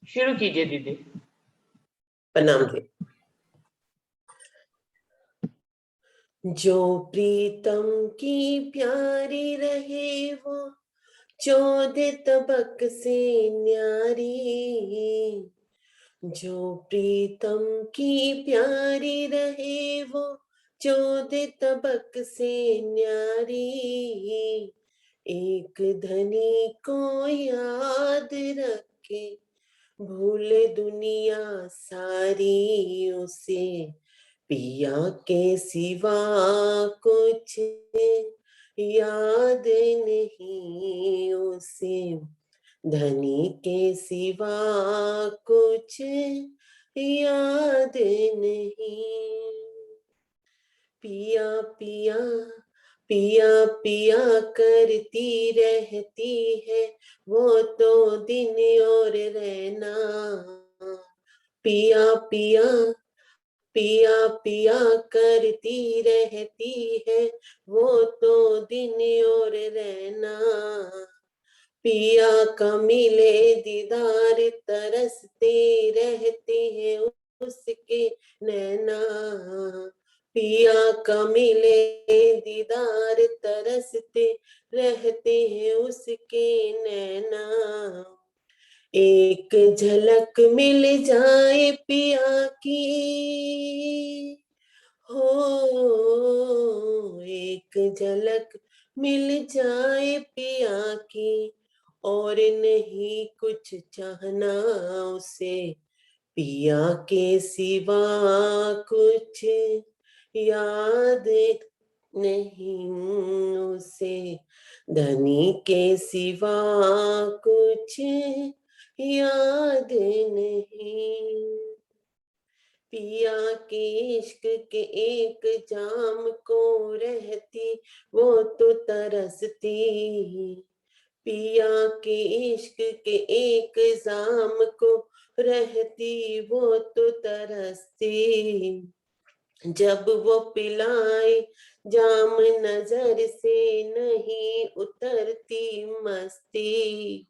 शुरू कीजिए दीदी। प्रणाम जी। जो प्रीतम की प्यारी रहे वो 14 तबक से न्यारी। जो प्रीतम की प्यारी रहे वो 14 तबक से न्यारी। एक धनी को याद रखे भूले दुनिया सारी उसे। पिया के सिवा कुछ याद नहीं उसे। धनी के सिवा कुछ याद नहीं। पिया पिया पिया पिया करती रहती है वो तो दिन और रहना। पिया पिया पिया पिया करती रहती है वो तो दिन और रहना। पिया का मिले दीदार तरसते रहते हैं उसके नैना। पिया का मिले दीदार तरसते रहते हैं उसके नैना। एक झलक मिल जाए पिया की हो। एक झलक मिल जाए पिया की और नहीं कुछ चाहना उसे। पिया के सिवा कुछ याद नहीं उसे। धनी के सिवा कुछ याद नहीं। पिया के इश्क के एक जाम को रहती वो तो तरसती। पिया के इश्क के एक जाम को रहती वो तो तरसती। जब वो पिलाए जाम नजर से नहीं उतरती मस्ती।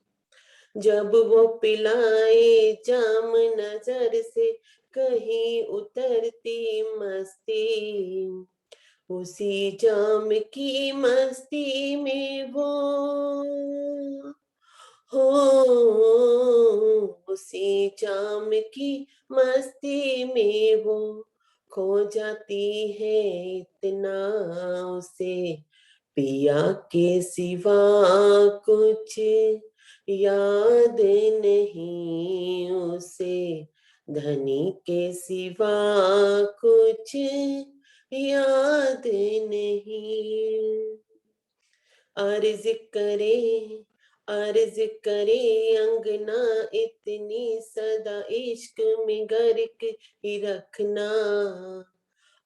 जब वो पिलाए जाम नजर से कहीं उतरती मस्ती। उसी जाम की मस्ती में वो हो। उसी जाम की मस्ती में वो खो जाती है इतना उसे। पिया के सिवा कुछ याद नहीं उसे। धनी के सिवा कुछ याद नहीं। अर्ज करे अंगना इतनी सदा इश्क में गर्क ही रखना।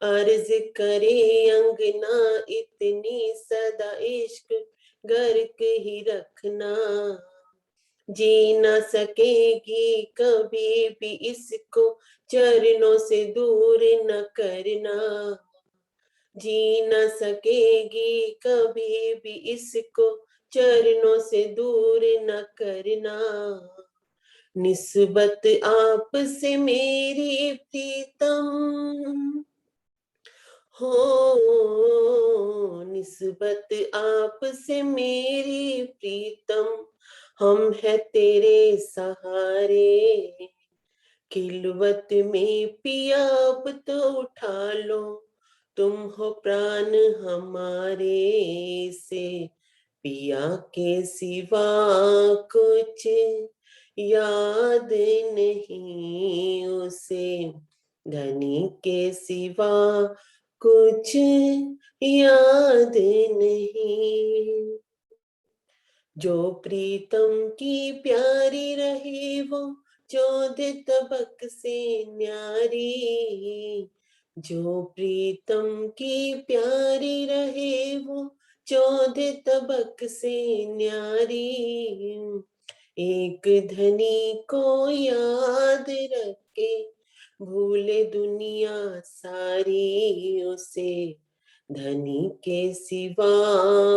अर्ज करे अंगना इतनी सदा इश्क गर्क ही रखना। जी न सकेगी कभी भी इसको चरणों से दूर न करना। जी न सकेगी कभी भी इसको चरणों से दूर न करना। निस्बत आपसे मेरी प्रीतम हो। निस्बत आपसे मेरी प्रीतम हम है तेरे सहारे। खिलवत में पिया अब तो उठा लो तुम हो प्राण हमारे से। पिया के सिवा कुछ याद नहीं उसे। धनी के सिवा कुछ याद नहीं। जो प्रीतम की प्यारी रहे वो 14 तबक से न्यारी। जो प्रीतम की प्यारी रहे वो 14 तबक से न्यारी। एक धनी को याद रखे भूले दुनिया सारी उसे। धनी के सिवा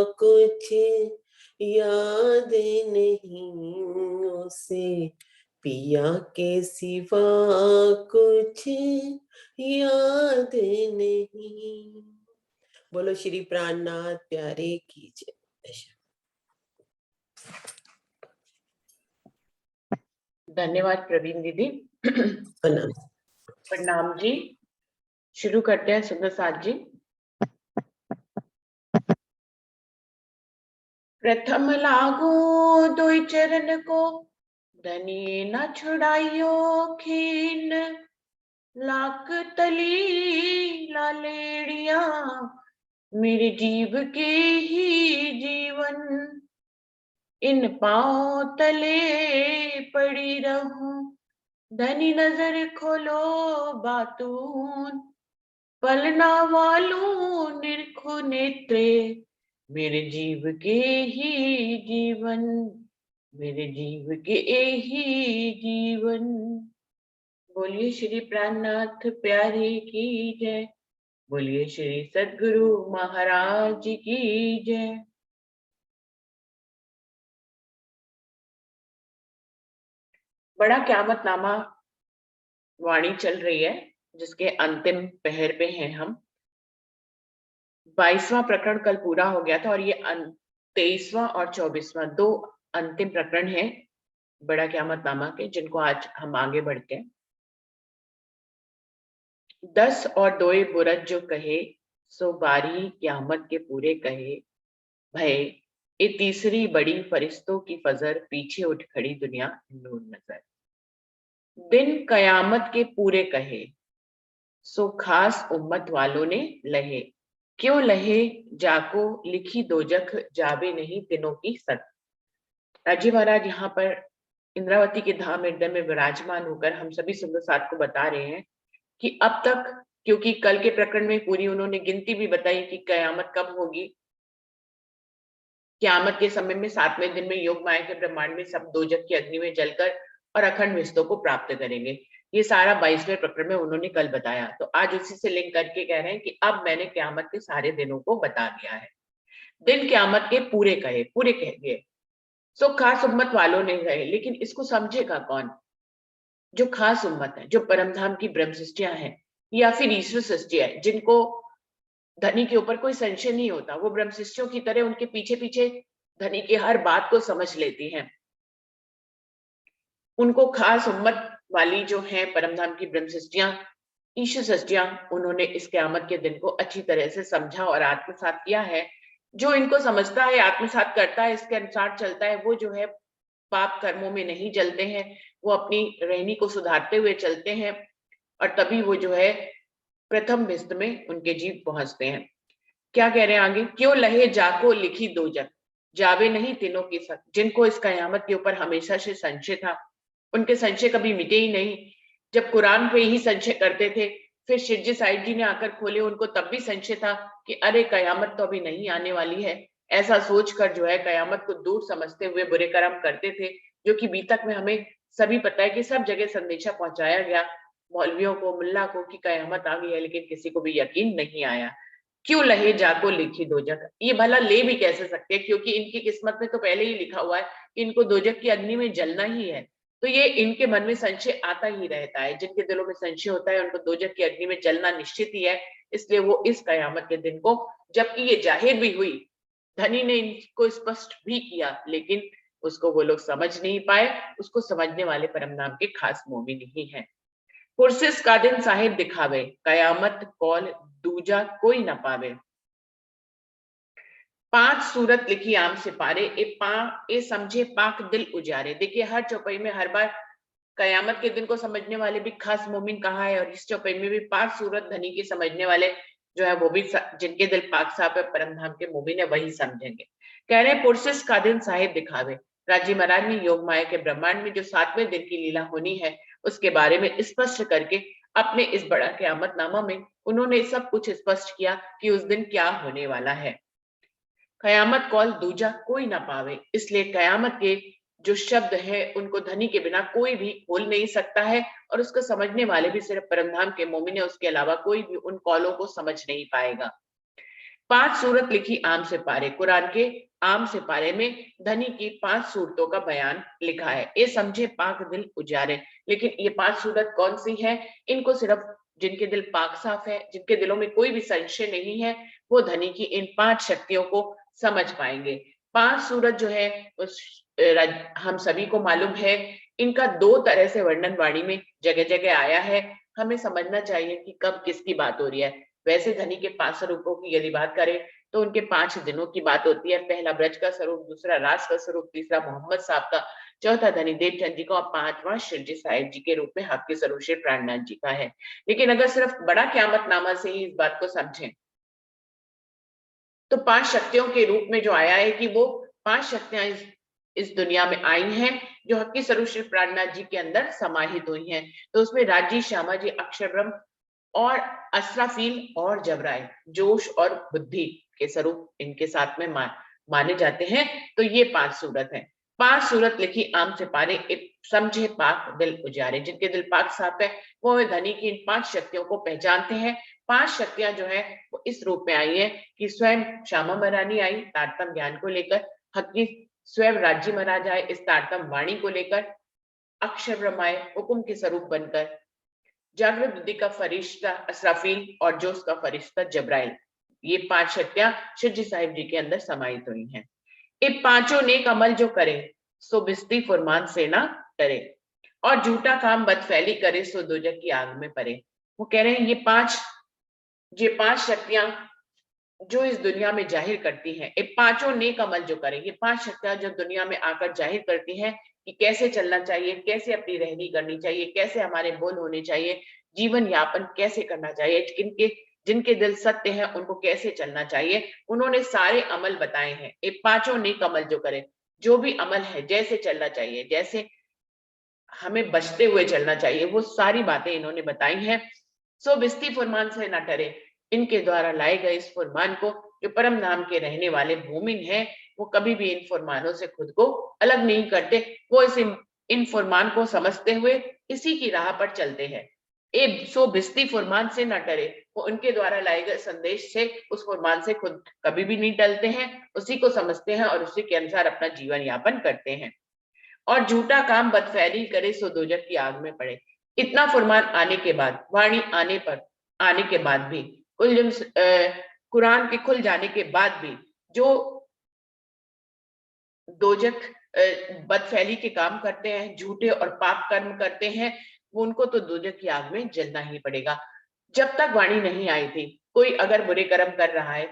कुछ याद नहीं उसे पिया के सिवा कुछ याद नहीं। बोलो श्री प्राणनाथ प्यारे की जय। धन्यवाद प्रवीण दीदी। प्रणाम। प्रणाम जी। शुरू करते हैं सुंदर साथ जी। प्रथम लागू दुई चरण को, धनी न छुड़ाइयो खीन। लाख तली लालेड़िया, मेरे जीव के ही जीवन। इन पांव तले पड़ी रहूं, धनी नजर खोलो बातून। पलना वालू निरखो नेत्रे, मेरे जीव के ही जीवन। मेरे जीव के ही जीवन। बोलिए श्री प्राणनाथ प्यारे की जय। बोलिए श्री सद्गुरु महाराज की जय। बड़ा क़यामतनामा वाणी चल रही है, जिसके अंतिम पहर पे हैं हम। 22वां प्रकरण कल पूरा हो गया था और ये 23वां और 24वां दो अंतिम प्रकरण है बड़ा क़यामतनामा के, जिनको आज हम आगे बढ़ते हैं। 10 और 2 बुरज जो कहे, सो बारी क़यामत के पूरे कहे। भय ये तीसरी बड़ी फरिश्तों की फजर, पीछे उठ खड़ी दुनिया नूर नजर। दिन क़यामत के पूरे कहे, सो खास उम्मत वालों ने लहे। क्यों लहे जाको लिखी दोजख, जावे नहीं दिनों की सत। राजी महाराज यहाँ पर इंद्रावती के धाम हृदय में विराजमान होकर हम सभी सुंदर साथ को बता रहे हैं कि अब तक, क्योंकि कल के प्रकरण में पूरी उन्होंने गिनती भी बताई कि कयामत कब होगी। क़यामत के समय में 7वें दिन में योग माया के ब्रह्मांड में सब दोजख की अग्नि में जलकर और अखंड विस्तों को प्राप्त करेंगे। ये सारा 22वें प्रकरण में उन्होंने कल बताया। तो आज उसी से लिंक करके कह रहे हैं कि अब मैंने क़यामत के सारे दिनों को बता दिया है। दिन क़यामत के पूरे कहे, पूरे कह दिए, सो खास उम्मत वालों ने गए। लेकिन इसको समझेगा कौन? जो खास उम्मत है, जो परमधाम की ब्रह्म सृष्टियां हैं या फिर ईश्वर सृष्टि है, जिनको धनी के ऊपर कोई संशय नहीं होता। वो ब्रह्म सृष्टियों की तरह उनके पीछे पीछे धनी की हर बात को समझ लेती हैं। उनको खास उम्मत वाली जो है परमधाम की ब्रह्म सृष्टियां, ईश्वर सृष्टियां, उन्होंने इस क़यामत के दिन को अच्छी तरह से समझा और आत्मसात किया है। जो इनको समझता है, आत्मसात करता है, इसके अनुसार चलता है, वो जो है पाप कर्मों में नहीं जलते हैं। वो अपनी रहनी को सुधारते हुए चलते हैं और तभी वो जो है प्रथम भिस्त में उनके जीव पहुंचते हैं। क्या कह रहे हैं आगे? क्यों लहे जाको लिखी दोजख, जावे नहीं तीनों की सत। जिनको इस कयामत के ऊपर हमेशा से संशय था, उनके संशय कभी मिटे ही नहीं। जब कुरान पे ही संशय करते थे, फिर शिरजी साहिब जी ने आकर खोले, उनको तब भी संशय था कि अरे कयामत तो अभी नहीं आने वाली है। ऐसा सोचकर जो है कयामत को दूर समझते हुए बुरे कर्म करते थे, जो कि बीतक में हमें सभी पता है कि सब जगह संदेशा पहुंचाया गया मौलवियों को, मुल्ला को, कि कयामत आ गई है, लेकिन किसी को भी यकीन नहीं आया। क्यों लहे जाको लिखी दोजख, ये भला ले भी कैसे सकते हैं, क्योंकि इनकी किस्मत में तो पहले ही लिखा हुआ है कि इनको दोजख की अग्नि में जलना ही है। तो ये इनके मन में संशय आता ही रहता है। जिनके दिलों में संशय होता है, उनको दोजख की अग्नि में जलना निश्चित ही है। इसलिए वो इस कयामत के दिन को, जबकि ये जाहिर भी हुई, धनी ने इनको स्पष्ट भी किया, लेकिन उसको वो लोग समझ नहीं पाए। उसको समझने वाले परम नाम के खास मोमिन ही हैं। पुरसिस का दिन साहिब दिखावे, कयामत कौल दूजा कोई न पावे। 5 सूरत लिखी आम सिपारे, ए समझे पाक दिल उजारे। देखिए हर चौपाई में हर बार कयामत के दिन को समझने वाले भी खास मोमिन कहा है, और इस चौपाई में भी 5 सूरत धनी की समझने वाले जो है वो भी जिनके दिल पाक साफ है, परम धाम के मोमिन है, वही समझेंगे। कह रहे हैं पुरसिस का दिन साहिब दिखावे। राजी महाराज ने योग माया के ब्रह्मांड में जो 7वें दिन की लीला होनी है, उसके बारे में स्पष्ट करके अपने इस बड़ा क़यामतनामा में उन्होंने सब कुछ स्पष्ट किया कि उस दिन क्या होने वाला है। कयामत कौल दूजा कोई ना पावे, इसलिए कयामत के जो शब्द है उनको धनी के बिना कोई भी खोल नहीं सकता है, और उसको समझने वाले भी सिर्फ परमधाम के मोमिन है, उसके अलावा कोई भी उन कौलों को समझ नहीं पाएगा। 5 सूरत लिखी आम से पारे, कुरान के आम से पारे में धनी की 5 सूरतों का बयान लिखा है। ये समझे पाक दिल उजारे, लेकिन ये 5 सूरत कौन सी है? इनको सिर्फ जिनके दिल पाक साफ है, जिनके दिलों में कोई भी संशय नहीं है, वो धनी की इन 5 शक्तियों को समझ पाएंगे। 5 सूरत जो है हम सभी को मालूम है, इनका 2 तरह से वर्णन वाणी में जगह जगह आया है। हमें समझना चाहिए कि कब किसकी बात हो रही है। वैसे धनी के 5 स्वरूपों की यदि बात करें तो उनके 5 दिनों की बात होती है। पहला ब्रज का स्वरूप, दूसरा रास का स्वरूप, तीसरा मोहम्मद साहब का, चौथा धनी देवचंद जी का और 5वां शिवजी साहिब जी के रूप में हक के स्वरूप श्री प्राणनाथ जी का है। लेकिन अगर सिर्फ बड़ा क़यामत नामा से ही इस बात को समझें तो 5 शक्तियों के रूप में जो आया है कि वो 5 शक्तियां इस दुनिया में आई हैं जो हक के स्वरूप श्री प्राणनाथ जी के अंदर समाहित हुई हैं। तो उसमें राजी, श्यामा जी, अक्षर ब्रह्म और असराफील और जबराइल, जोश और बुद्धि के स्वरूप इनके साथ में माने जाते हैं। तो ये 5 सूरत हैं। 5 सूरत लिखी आम से पारे, समझे पाक दिल उजारे। जिनके दिल पाक साफ है वो धनी की इन 5 शक्तियों को पहचानते हैं। 5 शक्तियां जो है वो इस रूप में आई है कि स्वयं श्यामा महारानी आई तारतम ज्ञान को लेकर, हक की स्वयं राज्य महाराज आए इस तारतम वाणी को लेकर, अक्षर ब्रह्म आए हुक्म के स्वरूप बनकर, जागृत बुद्धि का फरिश्ता असराफील और जोश का फरिश्ता जबराइल। ये 5 शक्तियां शिवजी साहिब जी के अंदर समाहित हुई हैं। ये पांचों नेक अमल जो करे सो बिस्ती फुरमान से ना डरे, और झूठा काम बदफैली करे सो दोजख की आग में पड़े। वो कह रहे हैं ये पांच शक्तियां जो इस दुनिया में जाहिर करती हैं, ये पांचों नेक अमल जो करें, ये 5 शक्तियां जो दुनिया में आकर जाहिर करती हैं कि कैसे चलना चाहिए, कैसे अपनी रहनी करनी चाहिए, कैसे हमारे बोल होने चाहिए, जीवन यापन कैसे करना चाहिए, जिनके दिल सत्य है उनको कैसे चलना चाहिए, उन्होंने सारे अमल बताए हैं। ये पांचों नेक अमल जो करें, जो भी अमल है, जैसे चलना चाहिए, जैसे हमें बचते हुए चलना चाहिए, वो सारी बातें इन्होंने बताई हैं। सो बिस्ती फुरमान से न डरे, इनके द्वारा लाए गए इस फुरमान को जो परम धाम के रहने वाले मोमिन हैं, वो कभी भी इन फुरमानों से खुद को अलग नहीं करते। वो इन फुरमान को समझते हुए इसी की राह पर चलते हैं। सो बिस्ती फुरमान से न डरे, वो उनके द्वारा लाए गए संदेश से, उस फुरमान से खुद कभी भी नहीं टलते हैं, उसी को समझते हैं और उसी के अनुसार अपना जीवन यापन करते हैं। और झूठा काम बदफैली करे सो दोजख की आग में पड़े। इतना फुरमान आने के बाद, वाणी आने के बाद भी, कुरान के खुल जाने के बाद भी जो दोजख बदफैली के काम करते हैं, झूठे और पाप कर्म करते हैं, वो उनको तो दोजख की आग में जलना ही पड़ेगा। जब तक वाणी नहीं आई थी, कोई अगर बुरे कर्म कर रहा है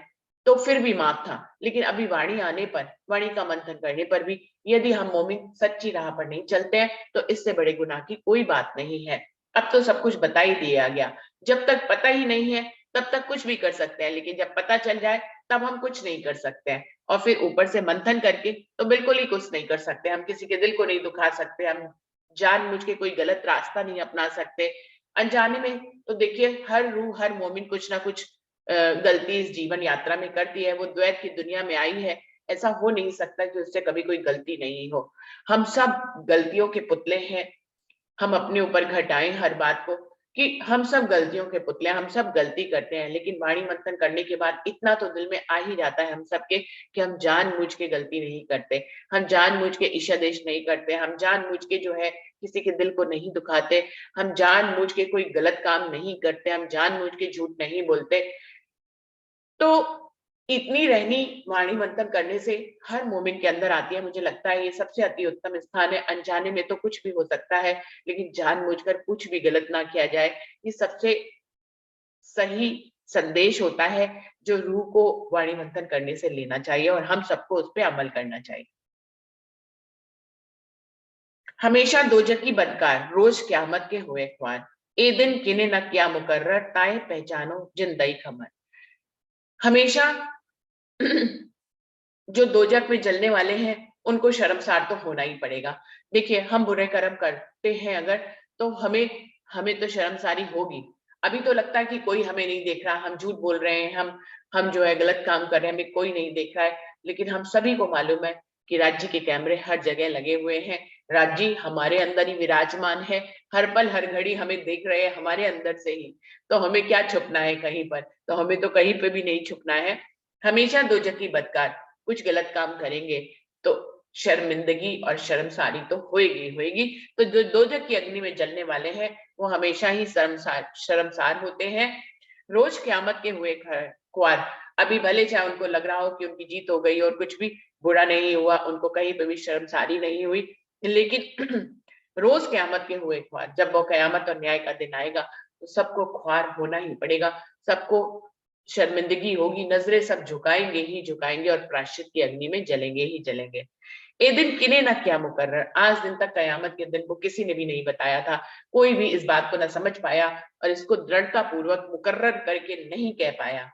तो फिर भी माफ था, लेकिन अभी वाणी आने पर, वाणी का मंथन करने पर भी यदि हम मोमिन सच्ची राह पर नहीं चलते हैं तो इससे बड़े गुनाह की कोई बात नहीं है। अब तो सब कुछ बता ही दिया गया। जब तक पता ही नहीं है तब तक कुछ भी कर सकते हैं, लेकिन जब पता चल जाए तब हम कुछ नहीं कर सकते हैं। और फिर ऊपर से मंथन करके तो बिल्कुल ही कुछ नहीं कर सकते। हम किसी के दिल को नहीं दुखा सकते, हम जानबूझ के कोई गलत रास्ता नहीं अपना सकते। अनजाने में तो देखिए हर रूह, हर मोमिन कुछ ना कुछ गलती इस जीवन यात्रा में करती है। वो द्वैत की दुनिया में आई है, ऐसा हो नहीं सकता कि उससे कभी कोई गलती नहीं हो। हम सब गलतियों के पुतले हैं। हम अपने ऊपर घटाएं हर बात को कि हम सब गलतियों के पुतले, हम सब गलती करते हैं, लेकिन वाणी मंथन करने के बाद इतना तो दिल में आ ही जाता है हम सबके कि हम जानबूझ के गलती नहीं करते, हम जानबूझ के ईशादेश नहीं करते, हम जानबूझ के जो है किसी के दिल को नहीं दुखाते, हम जानबूझ के कोई गलत काम नहीं करते, हम जानबूझ के झूठ नहीं बोलते। तो इतनी रहनी वाणी मंथन करने से हर मोमिन के अंदर आती है। मुझे लगता है ये सबसे अति उत्तम स्थान है। अनजाने में तो कुछ भी हो सकता है, लेकिन जानबूझकर कुछ भी गलत ना किया जाए, ये सबसे सही संदेश होता है जो रूह को वाणी मंथन करने से लेना चाहिए और हम सबको उस पर अमल करना चाहिए। हमेशा दोजखी बदकार, रोज क्यामत के हुए ख्वार, ए दिन किने न किया मुकर्रर, ताए पहचानो जिंदई खबर। हमेशा जो दोजख में जलने वाले हैं उनको शर्मसार तो होना ही पड़ेगा। देखिए हम बुरे कर्म करते हैं अगर, तो हमें हमें तो शर्मसारी होगी। अभी तो लगता है कि कोई हमें नहीं देख रहा, हम झूठ बोल रहे हैं, हम जो है गलत काम कर रहे हैं, हमें कोई नहीं देख रहा है, लेकिन हम सभी को मालूम है कि राज्य के कैमरे हर जगह लगे हुए हैं। राज्य हमारे अंदर ही विराजमान है, हर पल हर घड़ी हमें देख रहे हैं हमारे अंदर से ही। तो हमें क्या छुपना है कहीं पर, तो हमें तो कहीं पे भी नहीं छुपना है। हमेशा दोजखी बदकार, कुछ गलत काम करेंगे तो शर्मिंदगी और शर्मसारी तो होएगी। तो जो दोजख की अग्नि में जलने वाले हैं वो हमेशा ही शर्मसार होते हैं। रोज क़यामत के हुए ख्वार, अभी भले चाहे उनको लग रहा हो कि उनकी जीत हो गई और कुछ भी बुरा नहीं हुआ, उनको कहीं पे भी शर्मसारी नहीं हुई, लेकिन रोज क़यामत के हुए ख्वार, जब वो क़यामत और न्याय का दिन आएगा तो सबको ख्वार होना ही पड़ेगा, सबको शर्मिंदगी होगी, नजरें सब झुकाएंगे ही झुकाएंगे और प्रायश्चित की अग्नि में जलेंगे ही जलेंगे। ए दिन किने न क्या मुकर्रर, आज दिन तक क़यामत के दिन को किसी ने भी नहीं बताया था, कोई भी इस बात को न समझ पाया और इसको दृढ़ता पूर्वक मुकर्रर करके नहीं कह पाया।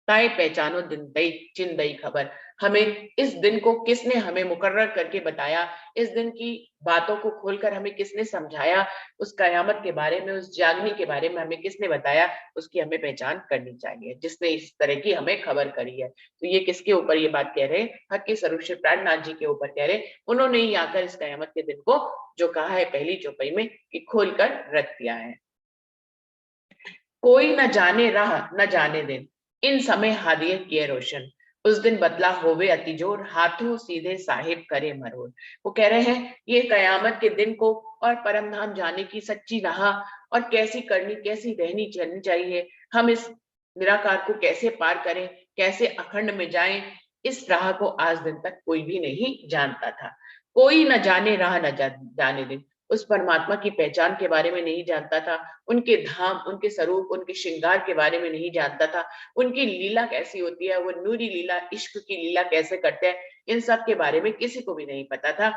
ताए पहचानो दिन दई चिन दई खबर, हमें इस दिन को किसने हमें मुकर्रर करके बताया, इस दिन की बातों को खोलकर हमें किसने समझाया, उस क़यामत के बारे में, उस जागने के बारे में हमें किसने बताया, उसकी हमें पहचान करनी चाहिए, जिसने इस तरह की हमें खबर करी है। तो ये किसके ऊपर ये बात कह रहे हैं? हक के सर्वश्रेष्ठ प्राणनाथ जी के ऊपर कह रहे हैं। उन्होंने ही आकर इस क़यामत के दिन को जो कहा है पहली चौपाई में कि खोल कर रख दिया है। कोई न जाने राह न जाने दिन, इन समय हादियत किए रोशन, उस दिन बदला होवे अति जोर, हाथों सीधे साहिब करे मरोड़। वो कह रहे हैं ये कयामत के दिन को और परम धाम जाने की सच्ची राह और कैसी करनी, कैसी रहनी चलनी चाहिए, हम इस निराकार को कैसे पार करें, कैसे अखंड में जाएं, इस राह को आज दिन तक कोई भी नहीं जानता था। कोई न जाने राह न जाने दिन, उस परमात्मा की पहचान के बारे में नहीं जानता था, उनके धाम, उनके स्वरूप, उनके श्रृंगार के बारे में नहीं जानता था, उनकी लीला कैसी होती है, वो नूरी लीला, इश्क की लीला कैसे करते हैं, इन सब के बारे में किसी को भी नहीं पता था।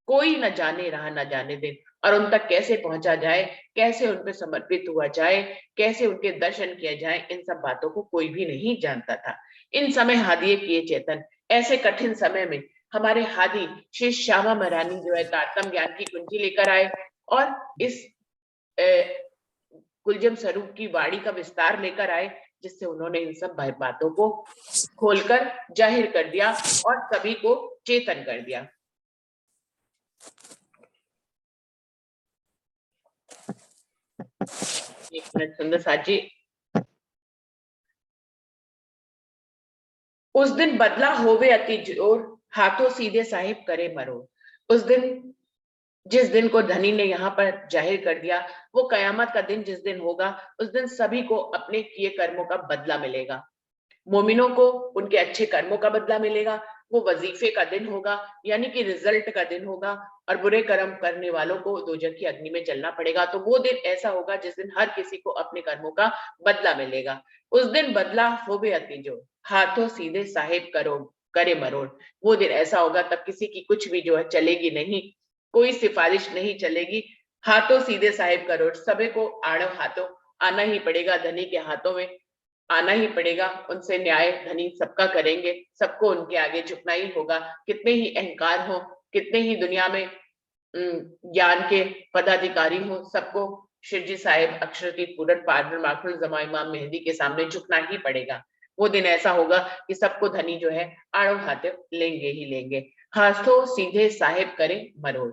कोई न जाने राह न जाने दिन, और उन तक कैसे पहुंचा जाए, कैसे उन पे समर्पित हुआ जाए, कैसे उनके दर्शन किया जाए, इन सब बातों को कोई भी नहीं जानता था। इन समय हादिये किए चेतन, ऐसे कठिन समय में हमारे हादी श्री श्यामा महारानी जो है तारतम ज्ञान की कुंजी लेकर आए और इस कुलजम स्वरूप की वाणी का विस्तार लेकर आए, जिससे उन्होंने इन सब बातों को खोलकर जाहिर कर दिया और सभी को चेतन कर दिया। एक मिनट सुंदर साथ जी। उस दिन बदला होवे अति जोर, हाथों सीधे साहिब करे मरो। उस दिन, जिस दिन को धनी ने यहाँ पर जाहिर कर दिया, वो कयामत का दिन जिस दिन होगा, उस दिन सभी को अपने किए कर्मों का बदला मिलेगा। मोमिनों को उनके अच्छे कर्मों का बदला मिलेगा, वो वजीफे का दिन होगा, यानी कि रिजल्ट का दिन होगा, और बुरे कर्म करने वालों को दोजख की अग्नि में जलना पड़ेगा। तो वो दिन ऐसा होगा जिस दिन हर किसी को अपने कर्मों का बदला मिलेगा। उस दिन बदला होवे अति जो, हाथों सीधे साहिब करो करे मरोड़। वो दिन ऐसा होगा तब किसी की कुछ भी जो है चलेगी नहीं, कोई सिफारिश नहीं चलेगी, हाथों सीधे साहिब करो, सभी को आड़व हाथों आना ही पड़ेगा, धनी के हाथों में आना ही पड़ेगा, उनसे न्याय धनी सबका करेंगे, सबको उनके आगे झुकना ही होगा। कितने ही अहंकार हो, कितने ही दुनिया में ज्ञान के पदाधिकारी हो, सबको शिरजी साहिब अक्षर की पूरन पार्डन माखुल जमा इमाम मेहंदी के सामने झुकना ही पड़ेगा। वो दिन ऐसा होगा कि सबको धनी जो है आड़ो हाथे लेंगे ही लेंगे, हाथों सीधे साहिब करे मरोड़।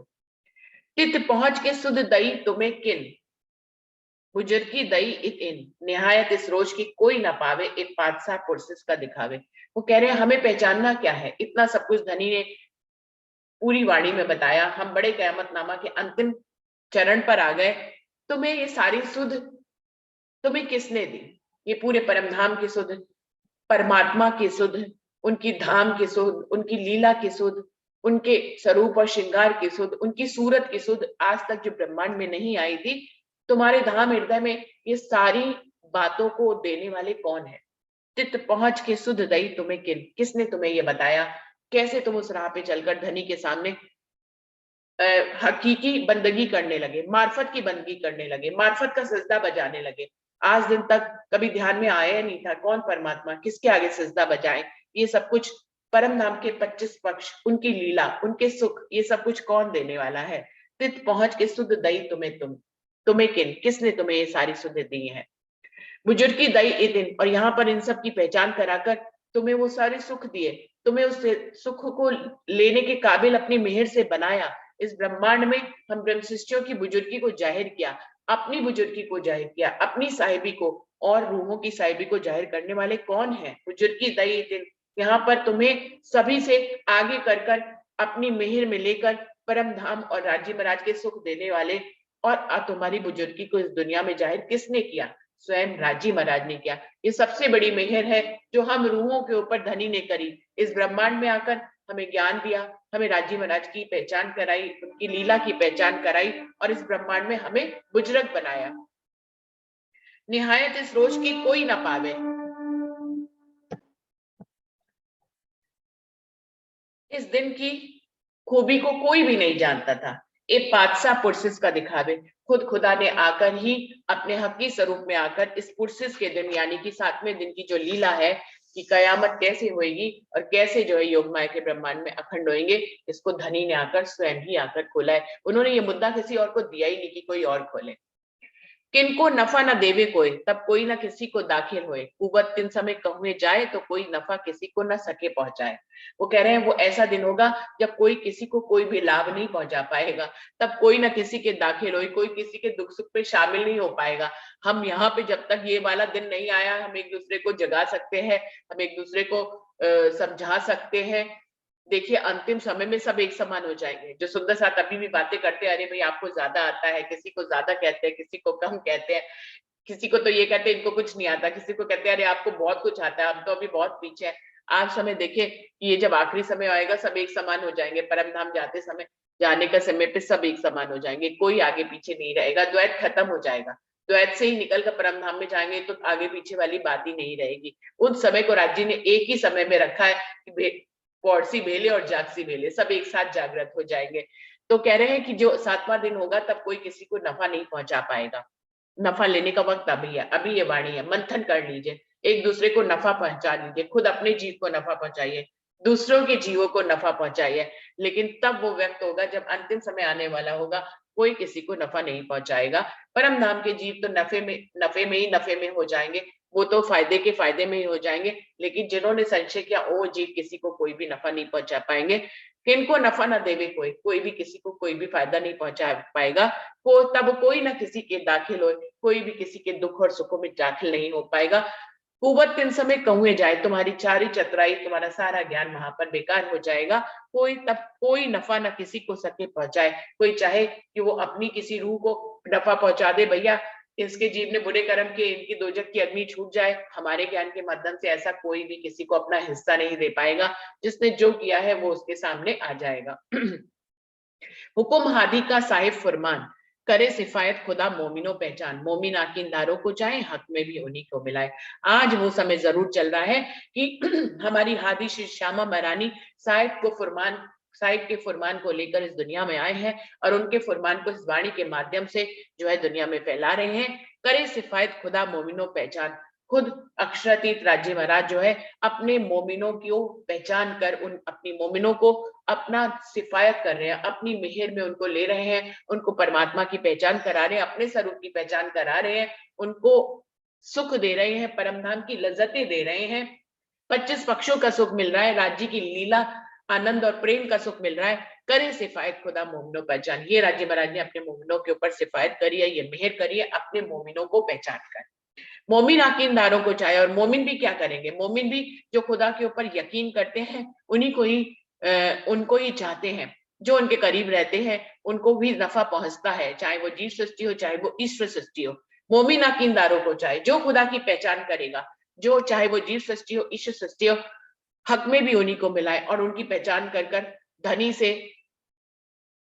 तित पहुंच के सुध दई तुम्हें किन, बुजुर्गी दई इत इन, निहायत इस रोज की कोई ना पावे, एक पादशाह पुरसिस का दिखावे। वो कह रहे हैं हमें पहचानना क्या है, इतना सब कुछ धनी ने पूरी वाणी में बताया, हम बड़े क़यामतनामा के अंतिम चरण पर आ गए, तुम्हें ये सारी सुध तुम्हें किसने दी? ये पूरे परम धाम की सुध, परमात्मा की सुध, उनकी धाम की सुध, उनकी लीला की सुध, उनके स्वरूप और श्रृंगार की सुध, उनकी सूरत की सुध आज तक जो ब्रह्मांड में नहीं आई थी। तुम्हारे धाम हृदय में ये सारी बातों को देने वाले कौन है? चित्त पहुंच के सुध दई तुम्हें किसने तुम्हें ये बताया? कैसे तुम उस राह पे चलकर धनी के सामने हकीकी बंदगी करने लगे, मार्फत की बंदगी करने लगे, मार्फत का सजदा बजाने लगे। आज दिन तक कभी ध्यान में आया नहीं था कौन परमात्मा, किसके आगे सजदा बजाए, ये सब कुछ परम धाम के 25 पक्ष, उनकी लीला, उनके सुख, ये सब कुछ कौन देने वाला है? तित पहुंच के सुध दई तुम्हें किसने तुम्हें ये सारी सुधे दी है? बुजुर्गी दई ए दिन, और यहाँ पर इन सब की पहचान कराकर तुम्हें वो सारे सुख दिए, तुम्हें उस सुख को लेने के काबिल अपनी मेहर से बनाया। इस ब्रह्मांड में हम ब्रह्म सृष्टियों की बुजुर्गी को जाहिर किया, अपनी बुजुर्गी को जाहिर किया, अपनी साहिबी को और रूहों की साहिबी को जाहिर करने वाले कौन है? बुजुर्गी दई दिन, यहाँ पर तुम्हें सभी से आगे कर अपनी मेहर में लेकर परम धाम और राज्य महाराज के सुख देने वाले और तुम्हारी बुजुर्गी को इस दुनिया में जाहिर किसने किया? स्वयं राज्य महाराज ने किया। ये सबसे बड़ी मेहर है जो हम रूहों के ऊपर धनी ने करी। इस ब्रह्मांड में आकर हमें ज्ञान दिया, हमें राज्य महाराज की पहचान कराई, उनकी लीला की पहचान कराई और इस ब्रह्मांड में हमें बुजुर्ग बनाया। निहायत इस रोज की कोई ना पावे, इस दिन की खूबी को कोई भी नहीं जानता था। एक बादशाह पुरसिस का दिखावे, खुद खुदा ने आकर ही अपने हकी स्वरूप में आकर इस पुरसिस के दिन यानी कि 7वें दिन की जो लीला है कि कयामत कैसे होएगी और कैसे जो है योगमाया के ब्रह्मांड में अखंड होएंगे, इसको धनी ने आकर स्वयं ही आकर खोला है। उन्होंने ये मुद्दा किसी और को दिया ही नहीं कि कोई और खोले। किनको नफा न देवे कोई, तब कोई ना किसी को दाखिल होए, कुवत तीन समय कहुए जाए तो कोई नफा किसी को न सके पहुंचाए। वो कह रहे हैं वो ऐसा दिन होगा जब कोई किसी को कोई भी लाभ नहीं पहुंचा पाएगा, तब कोई ना किसी के दाखिल होए, कोई किसी के दुख सुख पे शामिल नहीं हो पाएगा। हम यहाँ पे जब तक ये वाला दिन नहीं आया, हम एक दूसरे को जगा सकते हैं, हम एक दूसरे को समझा सकते हैं। देखिए अंतिम समय में सब एक समान हो जाएंगे। जो सुंदर साथ अभी भी बातें करते हैं, अरे भाई आपको ज्यादा आता है, किसी को ज्यादा कहते हैं, किसी को कम कहते हैं, किसी को तो ये कहते हैं इनको कुछ नहीं आता, किसी को कहते हैं अरे आपको बहुत कुछ आता है, हम तो अभी बहुत पीछे हैं। आज समय देखिए कि ये जब आखिरी समय आएगा सब एक समान हो जाएंगे। परम धाम जाते समय, जाने का समय पे सब एक समान हो जाएंगे, कोई आगे पीछे नहीं रहेगा, द्वैत खत्म हो जाएगा। द्वैत से ही निकल कर परम धाम में जाएंगे तो आगे पीछे वाली बात ही नहीं रहेगी। उन समय को राज्य ने एक ही समय में रखा है कि पौड़सी भेले और जागसी भेले सब एक साथ जागृत हो जाएंगे। तो कह रहे हैं कि जो 7वां दिन होगा तब कोई किसी को नफा नहीं पहुंचा पाएगा। नफा लेने का वक्त अभी है, अभी ये वाणी है, मंथन कर लीजिए, एक दूसरे को नफा पहुंचा लीजिए, खुद अपने जीव को नफा पहुंचाइए, दूसरों के जीवों को नफा पहुंचाइए। लेकिन तब वो व्यक्त होगा जब अंतिम समय आने वाला होगा, कोई किसी को नफा नहीं पहुंचाएगा। परम धाम के जीव तो नफे में नफे में हो जाएंगे, वो तो फायदे के फायदे में ही हो जाएंगे। लेकिन जिन्होंने संशय किया वो जीव किसी को कोई भी नफा नहीं पहुंचा पाएंगे। किनको नफा ना देवे कोई, कोई भी किसी को कोई भी फायदा नहीं पहुंचा पाएगा। को तब कोई ना किसी के दाखिल हो, कोई भी किसी के दुख और सुखों में दाखिल नहीं हो पाएगा। कुवत तीन समय कहुए जाए, तुम्हारी चारी चतुराई, तुम्हारा सारा ज्ञान वहां पर बेकार हो जाएगा। कोई तब कोई नफा ना किसी को सके पहुंचाए। कोई चाहे कि वो अपनी किसी रूह को नफा पहुंचा दे, भैया इसके जीव ने बुरे कर्म किए, इनकी दोजक की अग्नि छूट जाए, हमारे ज्ञान के माध्यम से ऐसा कोई भी किसी को अपना हिस्सा नहीं दे पाएगा। जिसने जो किया है वो उसके सामने आ जाएगा। हुकुम हादी का साहिब फरमान, करे सिफायत खुदा मोमिनो पहचान, मोमिन आकीनदारों को चाहे हक में भी उन्हीं को मिलाए। आज वो समय जरूर चल रहा है कि हमारी हादी श्री श्यामा महारानी साहिब के फरमान को लेकर इस दुनिया में आए हैं और उनके फरमान को इस वाणी के माध्यम से जो है दुनिया में फैला रहे हैं। करे सिफायत खुदा मोमिनो पहचान, खुद अक्षरातीत राज्य महाराज जो है अपने मोमिनों की पहचान कर उन अपनी मोमिनों को अपना सिफायत कर रहे हैं, अपनी मेहर में उनको ले रहे हैं, उनको परमात्मा की पहचान करा रहे हैं, अपने स्वरूप की पहचान करा रहे हैं, उनको सुख दे रहे हैं, परम धाम की लज्जतें दे रहे हैं, 25 पक्षों का सुख मिल रहा है, राज्य की लीला आनंद और प्रेम का सुख मिल रहा है। करे सिफायत खुदा मोमिनों पहचान, ये राज्य महाराज ने अपने मोमिनों के ऊपर सिफायत करी है, ये मेहर करी है अपने मोमिनों को पहचान कर। मोमिन यकीनदारों को चाहे, और मोमिन भी क्या करेंगे, मोमिन भी जो खुदा के ऊपर यकीन करते हैं उन्हीं को ही उनको ही चाहते हैं, जो उनके करीब रहते हैं उनको भी नफा पहुंचता है, चाहे वो जीव सृष्टि हो चाहे वो ईश्वर सृष्टि हो। मोमिन यकीनदारों को चाहे, जो खुदा की पहचान करेगा, जो चाहे वो जीव सृष्टि हो ईश्वर सृष्टि हो, हक में भी उन्हीं को मिलाए और उनकी पहचान कर धनी से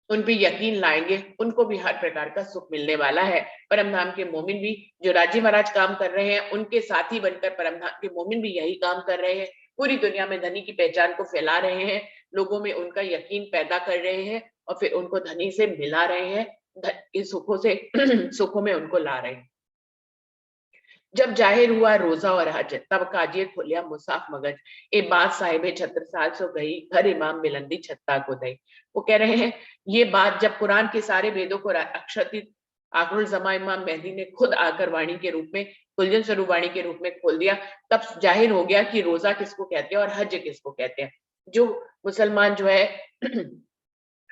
उन पे यकीन लाएंगे, उनको भी हर प्रकार का सुख मिलने वाला है। परम धाम के मोमिन भी जो राज्य महाराज काम कर रहे हैं उनके साथी बनकर परम धाम के मोमिन भी यही काम कर रहे हैं, पूरी दुनिया में धनी की पहचान को फैला रहे हैं, लोगों में उनका यकीन पैदा कर रहे हैं और फिर उनको धनी से मिला रहे हैं, इन सुखों से सुखों में उनको ला रहे हैं। जब जाहिर हुआ रोजा और हज, तब काजिए खोलिया मुसाफ मगज, ए बात साहिबे छत्रसाल सो गई, घर इमाम मिलंदी छत्ता को दई। वो कह रहे हैं ये बात जब कुरान के सारे वेदों को अक्षरातीत आखिरुल ज़मा इमाम मेहदी ने खुद आकर वाणी के रूप में, कुलजन स्वरूप वाणी के रूप में खोल दिया, तब जाहिर हो गया कि रोजा किसको कहते हैं और हज किसको कहते हैं। जो मुसलमान जो है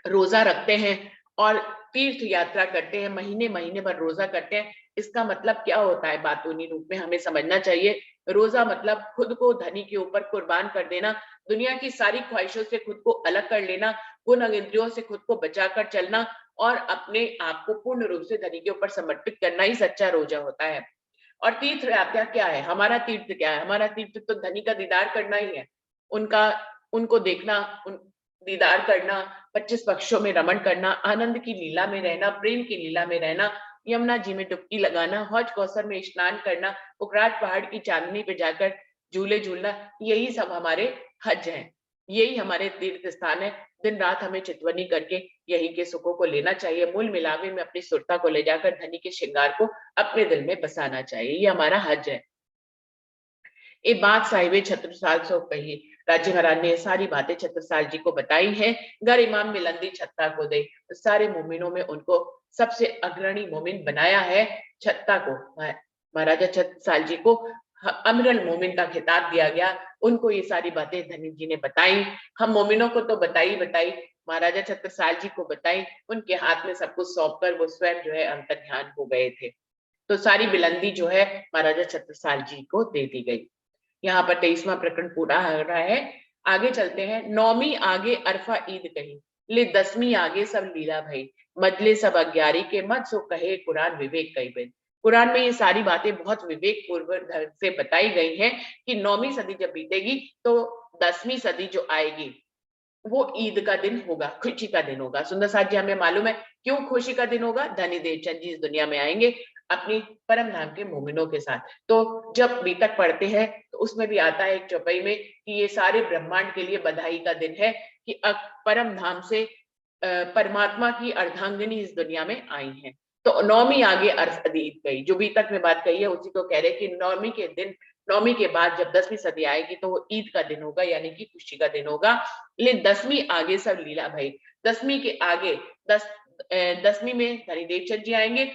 रोजा रखते हैं और तीर्थ यात्रा करते हैं, महीने महीने भर रोजा करते हैं, इसका मतलब क्या होता है बातूनी रूप में हमें समझना चाहिए। रोजा मतलब खुद को धनी के ऊपर कुर्बान कर देना, दुनिया की सारी ख्वाहिशों से खुद को अलग कर लेना, गुण इंद्रियों से खुद को बचाकर चलना और अपने आप को पूर्ण रूप से धनी के ऊपर समर्पित करना ही सच्चा रोजा होता है। और तीर्थ यात्रा क्या है? हमारा तीर्थ क्या है? हमारा तीर्थ तो धनी का दीदार करना ही है, उनका उनको देखना, उन दीदार करना, 25 पक्षों में रमण करना, आनंद की लीला में रहना, प्रेम की लीला में रहना, यमुना जी में डुबकी लगाना, हौज कौसर में स्नान करना, पुकराट पहाड़ की चांदनी पे जाकर झूले झूलना, यही सब हमारे हज है, यही हमारे तीर्थ स्थान है। दिन रात हमें चितवनी करके यही के सुखों को लेना चाहिए, मूल मिलावे में अपनी सुरता को ले जाकर धनी के श्रृंगार को अपने दिल में बसाना चाहिए, ये हमारा हज है। ये बात साहिबे छत्रसाल सो कही, राजी महाराज ने सारी बातें छत्रसाल जी को बताई हैं। घर इमाम मिलंदी छत्ता को दे, सारे मोमिनों में उनको सबसे अग्रणी मोमिन बनाया है छत्ता को। महाराजा छत्रसाल जी को अमरल मोमिन का खिताब दिया गया, उनको ये सारी बातें धनी जी ने बताई। हम मोमिनों को तो बताई बताई, महाराजा छत्रसाल जी को बताई, उनके हाथ में सब कुछ सौंप कर वो स्वयं जो है अंतर्ध्यान हो गए थे। तो सारी बिलंदी जो है महाराजा छत्रसाल जी को दे दी गई। यहाँ पर 23वां प्रकरण पूरा हो रहा है। आगे चलते हैं। 9वीं आगे अरफा ईद कही, ले 10वीं आगे सब लीला भई, मजले सब अग्यारी के मत सो कहे कुरान विवेक कई बिन। कुरान में ये सारी बातें बहुत विवेक पूर्वक ढंग से बताई गई हैं कि 9वीं सदी जब बीतेगी तो 10वीं सदी जो आएगी वो ईद का दिन होगा, खुशी का दिन होगा। सुंदर साथ जी हमें मालूम है क्यों खुशी का दिन होगा, धनी देवचंद जी इस दुनिया में आएंगे अपनी परम धाम के मोमिनों के साथ। तो जब बीतक पढ़ते हैं तो उसमें भी आता है एक चौपाई में कि ये सारे ब्रह्मांड के लिए बधाई का दिन है कि परम धाम से परमात्मा की अर्धांगिनी इस दुनिया में आई है। तो 9वीं आगे ईद गई, जो बीतक में बात कही है उसी को कह रहे कि 9वीं के दिन, 9वीं के बाद जब 10वीं सदी आएगी तो वो ईद का दिन होगा, यानी कि खुशी का दिन होगा। लेकिन 10वीं आगे सब लीला भाई, 10वीं के आगे 10वीं में धनी देवचंद जी आएंगे,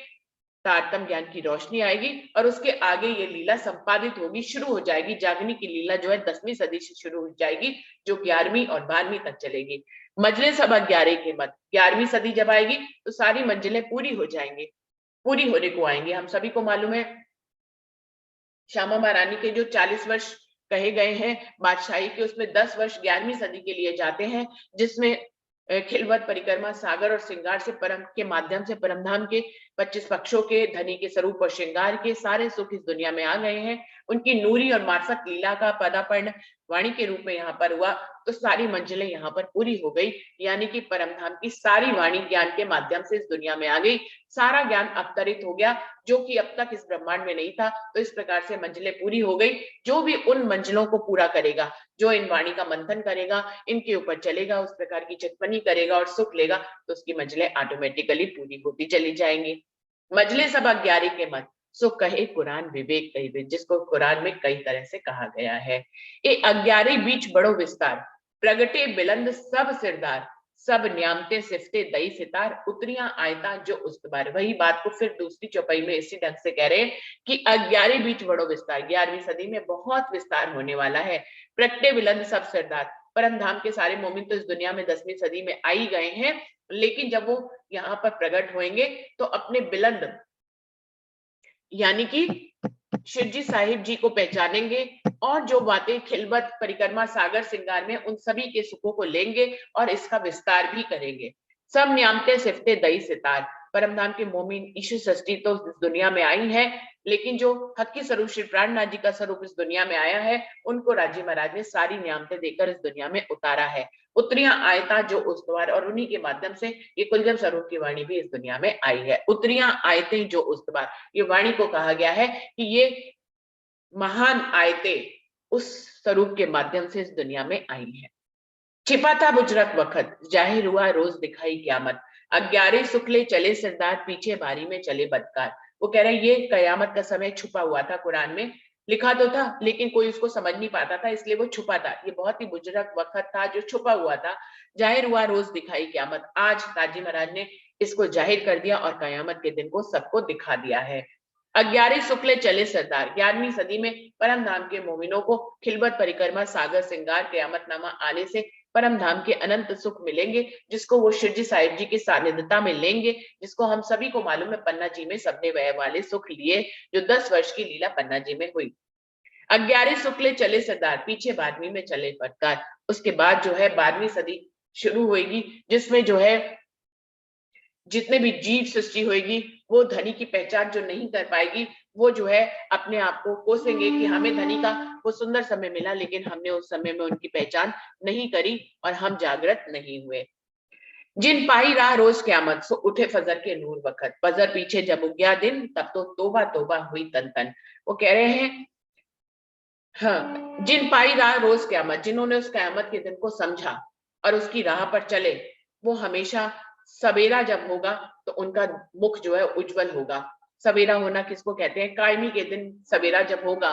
तारतम ज्ञान की रोशनी आएगी और उसके आगे ये लीला संपादित होगी, शुरू हो जाएगी। जागनी की लीला जो है 10वीं सदी से शुरू हो जाएगी, जो 11वीं और 12वीं तक चलेगी। मंजिलें सब 11 के मत, 11वीं सदी जब आएगी तो सारी मंजिलें पूरी हो जाएंगी, पूरी होने को आएंगी। हम सभी को मालूम है श्यामा महारानी के जो 40 वर्ष कहे गए हैं बादशाही के, उसमें 10 वर्ष 11वीं सदी के लिए जाते हैं, जिसमें खिलवत परिक्रमा सागर और श्रृंगार से परम के माध्यम से परमधाम के 25 पक्षों के धनी के स्वरूप और श्रृंगार के सारे सुख इस दुनिया में आ गए हैं। उनकी नूरी और मार्फत लीला का पदापर्ण वाणी के रूप में यहाँ पर हुआ, तो सारी मंजिलें यहाँ पर पूरी हो गई, यानी कि परमधाम की सारी वाणी ज्ञान के माध्यम से इस दुनिया में आ गई, सारा ज्ञान अवतरित हो गया जो कि अब तक इस ब्रह्मांड में नहीं था। तो इस प्रकार से मंजिलें पूरी हो गई। जो भी उन मंजिलों को पूरा करेगा, जो इन वाणी का मंथन करेगा, इनके ऊपर चलेगा, उस प्रकार की चितवनी करेगा और सुख लेगा, तो उसकी मंजिलें ऑटोमेटिकली पूरी होती चली जाएंगी। मंजिलें सब 11 के मत सो कहे कुरान विवेक कही बिन, जिसको कुरान में कई तरह से कहा गया है। ये 11 बीच बड़ो विस्तार, प्रगटे बिलंद सब सिरदार, सब न्यामते सिफते दई सितार, उतरियां आयता जो उस्तबार। वही बात को फिर दूसरी चौपाई में इसी ढंग से कह रहे हैं कि 11 बीच बड़ो विस्तार, 11वीं सदी में बहुत विस्तार होने वाला है। प्रगटे बिलंद सब सिरदार, परम धाम के सारे मोमिन तो इस दुनिया में 10वीं सदी में आ ही गए हैं, लेकिन जब वो यहाँ पर प्रकट होंगे तो अपने बिलंद यानी कि शिव जी साहिब जी को पहचानेंगे और जो बातें खिलवत परिक्रमा सागर श्रृंगार में उन सभी के सुखों को लेंगे और इसका विस्तार भी करेंगे। सब न्यामते सिफते दई सितार, परमधाम के मोमिन ईश्वर सृष्टि तो इस दुनिया में आई है, लेकिन जो हक्की स्वरूप श्री प्राणनाथ जी का स्वरूप इस दुनिया में आया है, उनको राजी महाराज ने सारी न्यामतें देकर इस दुनिया में उतारा है। उतरियां आयता जो उस्तवार, और उन्हीं के माध्यम से ये कुलजम स्वरूप की वाणी भी इस दुनिया में आई है। उतरियां आयतें जो उस्तवार, ये वाणी को कहा गया है कि ये महान आयतें उस स्वरूप के माध्यम से इस दुनिया में आई है। छिपा था बुजरक वक्त, जाहिर हुआ रोज दिखाई क्यामत, 11 शुक्ले चले सरदार, पीछे बारी में चले बदकार। वो कह रहे हैं ये कयामत का समय छुपा हुआ था, कुरान में लिखा तो था लेकिन कोई उसको समझ नहीं पाता था, इसलिए वो छुपा था। ये बहुत ही बुजरक वक्त था जो छुपा हुआ था। जाहिर हुआ रोज दिखाई क्यामत, आज ताजी महाराज ने इसको जाहिर कर दिया और कयामत के दिन को सबको दिखा दिया है। 11 शुक्ले चले सरदार, 11वीं सदी में परम धाम के मोमिनों को खिलवत परिक्रमा सागर श्रृंगार कयामतनामा आने से परम धाम के अनंत सुख मिलेंगे, जिसको वो शिव जी साहिब जी की सानिध्यता में लेंगे, जिसको हम सभी को मालूम है पन्ना जी में सबने वह वाले सुख लिए जो 10 वर्ष की लीला पन्ना जी में हुई। 11 शुक्ल चले सरदार, पीछे 12वीं में चले फटकार। उसके बाद जो है 12वीं सदी शुरू होगी, जिसमें जो है जितने भी जीव सृष्टि होगी वो धनी की पहचान जो नहीं कर पाएगी, वो जो है अपने आप को कोसेंगे कि हमें धनी का वो सुंदर समय मिला, लेकिन हमने उस समय में उनकी पहचान नहीं करी और हम जागृत नहीं हुए। जिन पाई राह रोज क़यामत, सो उठे फजर के नूर वक़्त, फजर पीछे जब उग गया दिन, तब तो तौबा तौबा हुई तन तन। वो कह रहे हैं, हाँ, जिन पाई राह रोज क़यामत, जिन्होंने उस क़यामत के दिन को समझा और उसकी राह पर चले, वो हमेशा सवेरा जब होगा तो उनका मुख जो है उज्जवल होगा। सवेरा होना किसको कहते हैं? कायमी के दिन सवेरा जब होगा,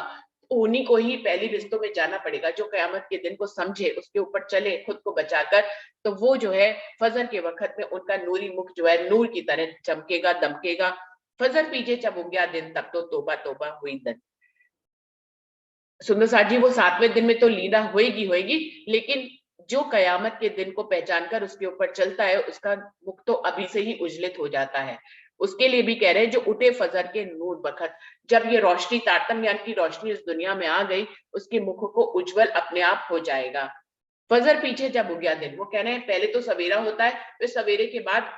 उन्हीं को ही पहली रिश्तों में जाना पड़ेगा, जो क़यामत के दिन को समझे, उसके ऊपर चले खुद को बचाकर, तो वो जो है फजर के वक़्त में उनका नूरी मुख जो है नूर की तरह चमकेगा, दमकेगा। फजर पीछे जब उग गया दिन, तब तो तौबा तौबा हुई दिन। सुंदर साथ जी, वो 7वें दिन में तो लीला होएगी होएगी, लेकिन जो कयामत के दिन को पहचान कर उसके ऊपर चलता है, उसका मुख तो अभी से ही उजलित हो जाता है। उसके लिए भी कह रहे हैं, जो उठे फजर के नूर बखत, जब ये रोशनी तारतम यानी की रोशनी इस दुनिया में आ गई, उसके मुख को उज्जवल अपने आप हो जाएगा। फजर पीछे जब उग गया दिन, वो कह रहे हैं पहले तो सवेरा होता है, फिर सवेरे के बाद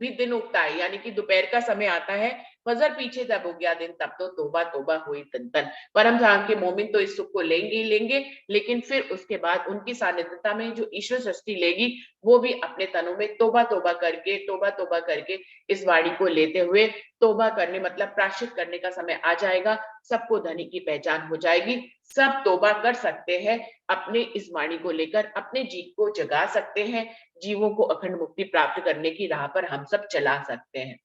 भी दिन उगता है, यानी कि दोपहर का समय आता है। फजर पीछे जब हो गया दिन, तब तो तौबा तौबा हुई तन तन। परम धाम के मोमिन तो इस सुख को लेंगे ही लेंगे, लेकिन फिर उसके बाद उनकी सानिध्यता में जो ईश्वर सृष्टि लेगी, वो भी अपने तनों में तौबा तौबा करके इस वाणी को लेते हुए, तौबा करने मतलब प्रायश्चित करने का समय आ जाएगा। सबको धनी की पहचान हो जाएगी, सब तौबा कर सकते हैं, अपने इस वाणी को लेकर अपने जीव को जगा सकते हैं, जीवों को अखंड मुक्ति प्राप्त करने की राह पर हम सब चला सकते हैं।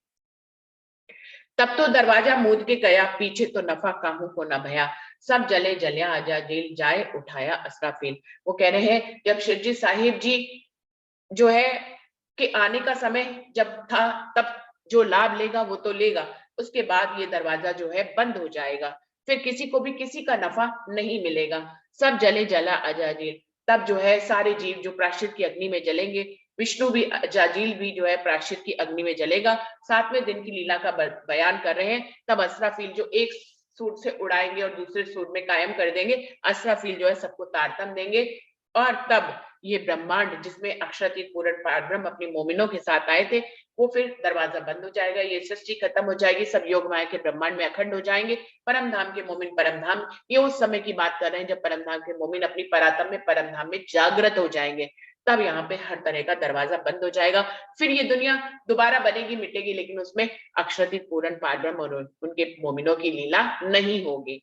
तब तो दरवाजा मूद के गया, पीछे तो नफा काहू को न भया, सब जले जलिया आजा जेल, जाए उठाया असराफील। वो कह रहे हैं, जब शिरजी साहिब जी जो है कि आने का समय जब था, तब जो लाभ लेगा वो तो लेगा, उसके बाद ये दरवाजा जो है बंद हो जाएगा, फिर किसी को भी किसी का नफा नहीं मिलेगा। सब जले जला अजाजील, तब जो है सारे जीव जो प्रायश्चित की अग्नि में जलेंगे, विष्णु भी अजाजील भी जो है प्रायश्चित की अग्नि में जलेगा। 7वें दिन की लीला का बयान कर रहे हैं। तब असराफील जो एक सूर से उड़ाएंगे और दूसरे सूर में कायम कर देंगे, असराफील जो है सबको तारतम देंगे, और तब ये ब्रह्मांड जिसमें अक्षरातीत पूर्ण पारब्रह्म अपने मोमिनों के साथ आए थे, वो फिर दरवाजा बंद हो जाएगा, ये सृष्टि खत्म हो जाएगी, सब योग माया के ब्रह्मांड में अखंड हो जाएंगे। परम धाम के मोमिन परम धाम, ये उस समय की बात कर रहे हैं जब परम धाम के मोमिन अपनी परातम में परम धाम में जागृत हो जाएंगे, तब यहाँ पे हर तरह का दरवाजा बंद हो जाएगा। फिर ये दुनिया दोबारा बनेगी, मिटेगी, लेकिन उसमें अक्षरातीत पूर्ण पारब्रह्म और उनके मोमिनों की लीला नहीं होगी।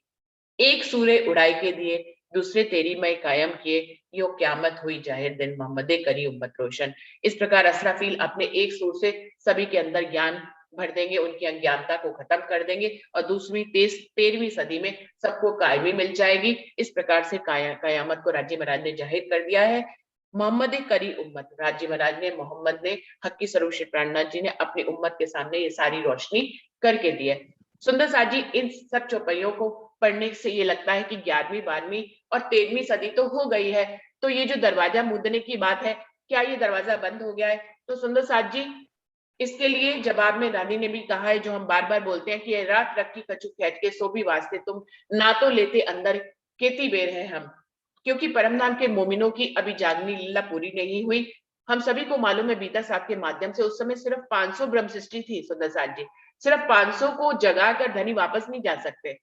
एक सूरे उड़ाई के दिए, दूसरे तेरी मैं कायम किए, यो क्यामत हुई जाहिर दिन, मोहम्मदे करी उम्मत रोशन। इस प्रकार असराफील अपने एक सूर से सभी के अंदर ज्ञान भर देंगे, उनकी अज्ञानता को खत्म कर देंगे, और दूसरी 13वीं सदी में सबको कायमी मिल जाएगी। इस प्रकार से कयामत को राजी महाराज ने जाहिर कर दिया है। मोहम्मद करी उम्मत, राजी महाराज ने, मोहम्मद ने, हक्की स्वरूप श्री प्राणनाथ जी ने अपनी उम्मत के सामने ये सारी रोशनी करके दी है। सुंदर साथ जी, इन सब चौपाइयों को पढ़ने से ये लगता है कि 11वीं 12वीं और 13वीं सदी तो हो गई है, तो ये जो दरवाजा मूदने की बात है, क्या ये दरवाजा बंद हो गया है? तो सुंदर साथ जी, इसके लिए जवाब में रानी ने भी कहा है, जो हम बार बार बोलते हैं कि रात रखी कछु खैच के सो भी वास्ते तुम, ना तो लेते अंदर केती बेर है हम। क्योंकि परम धाम के मोमिनों की अभी जागनी लीला पूरी नहीं हुई। हम सभी को मालूम है, बीता साहब के माध्यम से, उस समय सिर्फ 500 ब्रह्म सृष्टि थी सुंदर साथ जी, सिर्फ 500 को जगा कर धनी वापस नहीं जा सकते।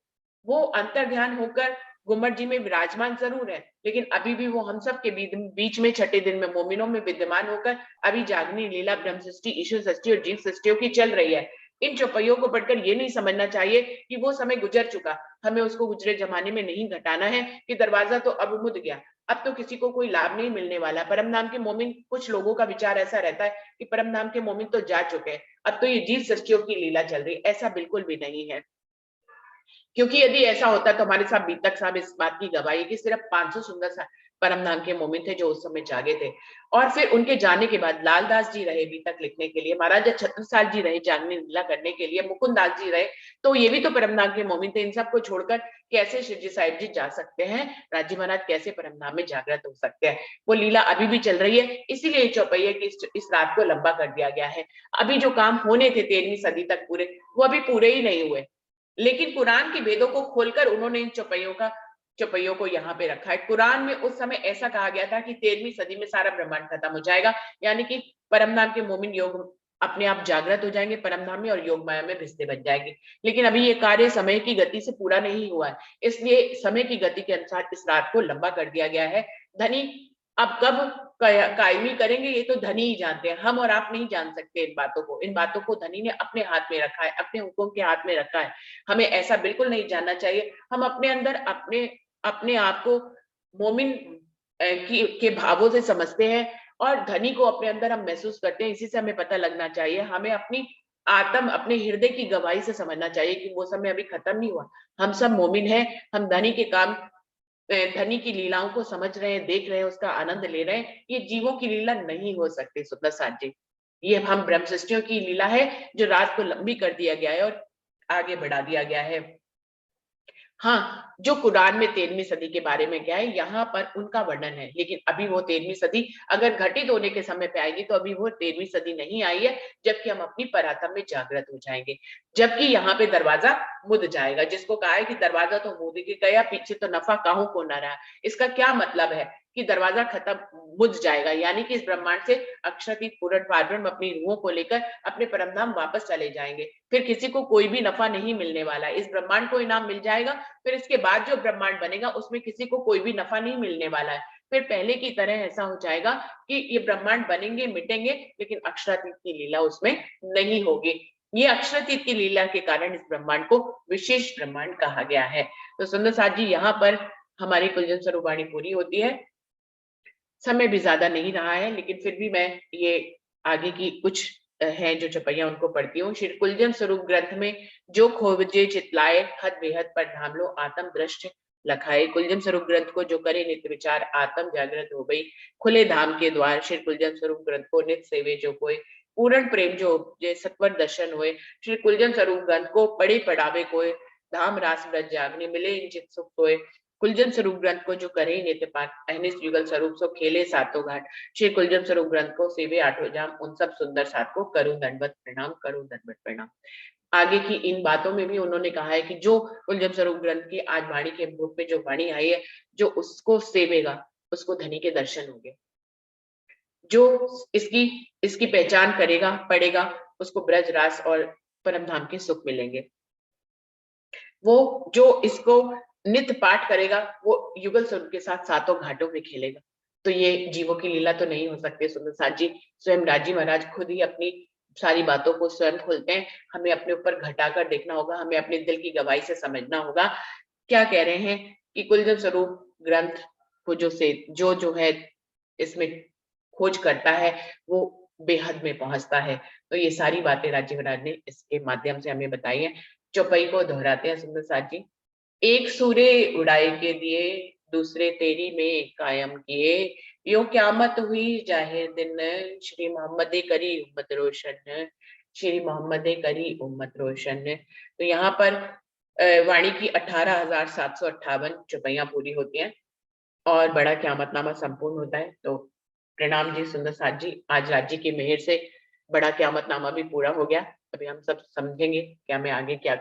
वो अंतर ध्यान होकर गुम्मट जी में विराजमान जरूर है, लेकिन अभी भी वो हम सब के बीच में छठे दिन में मोमिनों में विद्यमान होकर अभी जागनी लीला ब्रह्म सृष्टि, ईश्वर सृष्टि और जीव सृष्टियों की चल रही है। इन चौपाइयों को पढ़कर ये नहीं समझना चाहिए कि वो समय गुजर चुका, हमें उसको गुजरे जमाने में नहीं घटाना है कि दरवाजा तो अब मुद गया, अब तो किसी को कोई लाभ नहीं मिलने वाला। परम धाम के मोमिन, कुछ लोगों का विचार ऐसा रहता है कि परम धाम के मोमिन तो जा चुके हैं, अब तो ये जीव सृष्टियों की लीला चल रही है। ऐसा बिल्कुल भी नहीं है, क्योंकि यदि ऐसा होता तो हमारे साथ बीतक साहब इस बात की गवाही कि सिर्फ 500 सुंदर सा परम धाम के मोमिन थे जो उस समय जागे थे, और फिर उनके जाने के बाद लालदास जी रहे बीतक लिखने के लिए, महाराजा छत्रसाल जी रहे जागनी लीला करने के लिए, मुकुंद दास जी रहे, तो ये भी तो परम धाम के मोमिन थे। इन सबको छोड़कर कैसे शिवजी साहिब जी जा सकते हैं, राजी महाराज कैसे परम धाम में जागृत हो सकते हैं? वो लीला अभी भी चल रही है, इसीलिए चौपैया की इस रात को लंबा कर दिया गया है। अभी जो काम होने थे 13वीं सदी तक पूरे, वो अभी पूरे ही नहीं हुए, लेकिन कुरान के वेदों को खोलकर उन्होंने इन चौपाइयों का चौपाइयों को यहाँ पे रखा है। कुरान में उस समय ऐसा कहा गया था कि 13वीं सदी में सारा ब्रह्मांड खत्म हो जाएगा, यानी कि परम धाम के मोमिन योग अपने आप जागृत हो जाएंगे परम धाम में और योग माया में भिसते बन जाएंगे। लेकिन अभी ये कार्य समय की गति से पूरा नहीं हुआ है, इसलिए समय की गति के अनुसार इस रात को लंबा कर दिया गया है। धनी अब कब कायमी करेंगे ये तो धनी ही जानते हैं, हम और आप नहीं जान सकते इन बातों को धनी ने अपने हाथ में रखा है, अपने हुक्म के हाथ में रखा है। हमें ऐसा बिल्कुल नहीं जानना चाहिए। हम अपने अंदर अपने अपने आप को मोमिन के भावों से समझते हैं और धनी को अपने अंदर हम महसूस करते हैं। इसी से हमें पता लगना चाहिए, हमें अपनी आत्म अपने हृदय की गवाही से समझना चाहिए कि वो समय अभी खत्म नहीं हुआ। हम सब मोमिन हैं, हम धनी के काम धनी की लीलाओं को समझ रहे हैं, देख रहे हैं, उसका आनंद ले रहे हैं। ये जीवों की लीला नहीं हो सकती सुंदर साथ जी। ये हम ब्रह्म सृष्टियों की लीला है जो रात को लंबी कर दिया गया है और आगे बढ़ा दिया गया है। हाँ, जो कुरान में 13वीं सदी के बारे में क्या है, यहाँ पर उनका वर्णन है, लेकिन अभी वो 13वीं सदी अगर घटित होने के समय पे आएगी तो अभी वो 13वीं सदी नहीं आई है, जबकि हम अपनी परात्म में जागृत हो जाएंगे। जबकि यहाँ पे दरवाजा मुद जाएगा, जिसको कहा है कि दरवाजा तो मुद के गया, पीछे तो नफा काहू को न रहा। इसका क्या मतलब है कि दरवाजा खत्म मुझ जाएगा, यानी कि इस ब्रह्मांड से अक्षरातीत पूर्ण पारब्रह्म अपनी रूहों को लेकर अपने परमधाम वापस चले जाएंगे। फिर किसी को कोई भी नफा नहीं मिलने वाला, इस ब्रह्मांड को इनाम मिल जाएगा। फिर इसके बाद जो ब्रह्मांड बनेगा उसमें किसी को कोई भी नफा नहीं मिलने वाला है। फिर पहले की तरह ऐसा हो जाएगा कि ये ब्रह्मांड बनेंगे मिटेंगे, लेकिन अक्षरातीत की लीला उसमें नहीं होगी। ये अक्षरातीत की लीला के कारण इस ब्रह्मांड को विशेष ब्रह्मांड कहा गया है। तो सुंदर साथ जी, यहाँ पर हमारी कुलजन स्वरूप वाणी पूरी होती है। समय भी ज्यादा नहीं रहा है, लेकिन फिर भी मैं ये आगे की कुछ हैं जो चौपाइयां उनको पढ़ती हूँ। श्री कुलजन स्वरूप ग्रंथ में जो खोजे चितलाए हद बेहद पर धाम लो आत्म दृष्ट लखाए। कुलजन स्वरूप ग्रंथ को जो करे नित्य विचार आत्म जागृत हो गई, खुले धाम के द्वार। श्री कुलजन स्वरूप ग्रंथ को नित्य सेवे जो कोई, पूर्ण प्रेम जो उपजे सत्वर दर्शन हुए। श्री कुलजन स्वरूप ग्रंथ को पढ़े पढ़ावे कोई, धाम रास ब्रज जागने मिले इन चित सुख सोए। कुलजन स्वरूप ग्रंथ को जो करे नित्य पाठ, अहनिस युगल स्वरूप सो खेले सातों घाट। श्री कुलजन स्वरूप ग्रंथ को सेवे आठों जाम, उन सब सुंदर साथ को करूं दंडवत प्रणाम, करूं दंडवत प्रणाम। आगे की इन बातों में भी उन्होंने कहा है कि जो कुलजन स्वरूप ग्रंथ की आज वाणी के रूप में जो वाणी आई है, जो उसको सेवेगा उसको धनी के दर्शन होंगे। जो इसकी इसकी पहचान करेगा पढ़ेगा उसको ब्रज रास और परम धाम के सुख मिलेंगे। वो जो इसको नित्य पाठ करेगा वो युगल स्वरूप के साथ सातों घाटों में खेलेगा। तो ये जीवों की लीला तो नहीं हो सकती सुंदर साथ जी। स्वयं राजी महाराज खुद ही अपनी सारी बातों को स्वयं खोलते हैं। हमें अपने ऊपर घटाकर देखना होगा, हमें अपने दिल की गवाही से समझना होगा। क्या कह रहे हैं कि कुलजन स्वरूप ग्रंथ को जो है इसमें खोज करता है वो बेहद में पहुंचता है। तो ये सारी बातें राजीव महाराज ने इसके माध्यम से हमें बताई है। चौपाई को दोहराते हैं सुंदर साथ जी। एक सूरे उड़ाए के दिए, दूसरे तेरी में कायम किए, यो क्यामत हुई जाहिर दिन, श्री मोहम्मद करी उम्मत रोशन, श्री मोहम्मद करी उम्मत रोशन। तो यहाँ पर वाणी की 18,758 चौपाइयां पूरी होती हैं और बड़ा क्यामतनामा संपूर्ण होता है। तो प्रणाम जी सुंदर साथ जी, आज राज्य की मेहर से बड़ा क्यामतनामा भी पूरा हो गया। अभी हम सब समझेंगे कि हमें आगे क्या